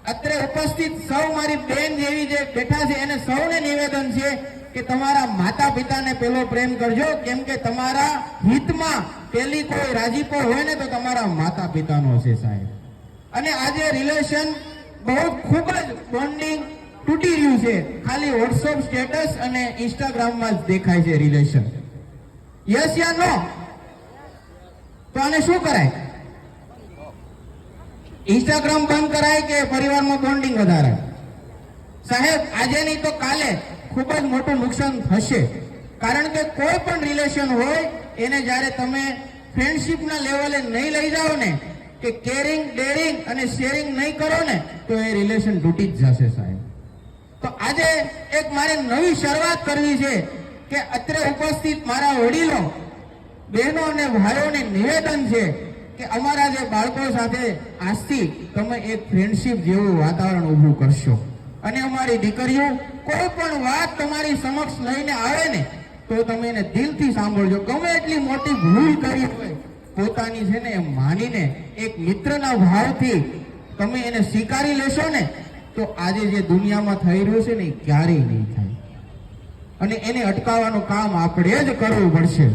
અત્રે ઉપસ્થિત સૌ મારી બેન જેવી જે બેઠા છે એને સૌને નિવેદન છે કે તમારા માતા પિતાને પેલો પ્રેમ કરજો, કેમ કે તમારા હિતમાં પેલી કોઈ રાજીપો હોય ને તો તમારા માતા પિતાનો છે સાહેબ. અને આજે રિલેશન બહુ ખૂબ જ બોન્ડિંગ તૂટી રહ્યું છે, ખાલી વોટ્સઅપ સ્ટેટસ અને ઇન્સ્ટાગ્રામમાં જ દેખાય છે રિલેશન. યસ યા નો? તો આને શું કરાય? ઇન્સ્ટાગ્રામ બંધ કરાય કે પરિવારમાં બોન્ડિંગ વધારાય? સાહેબ આજે નહીં તો કાલે ખૂબ જ મોટું નુકસાન થશે. કારણ કે કોઈ પણ રિલેશન હોય એને જ્યારે તમે ફ્રેન્ડશીપના લેવલે નહીં લઈ જાઓ ને, કે કેરિંગ ડેરિંગ અને શેરિંગ નહીં કરો ને, તો એ રિલેશન તૂટી જ જશે સાહેબ. તો આજે એક મારે નવી શરૂઆત કરવી છે કે અત્રે ઉપસ્થિત મારા વડીલો, બહેનો અને ભાઈઓને નિવેદન છે કે અમારા જે બાળકો સાથે આજથી તમે એક ફ્રેન્ડશીપ જેવું વાતાવરણ ઊભું કરશો. અને અમારી દીકરીઓ કોઈ પણ વાત તમારી સમક્ષ લઈને આવે ને તો તમે એને દિલથી સાંભળજો. ગમે એટલી મોટી ભૂલ કરી હોય પોતાની છે ને એમ માનીને એક મિત્રના ભાવથી તમે એને સ્વીકારી લેશો ને તો આજે જે દુનિયામાં થઈ રહ્યું છે ને એ ક્યારેય નહીં થાય. અને એને અટકાવવાનું કામ આપણે જ કરવું પડશે.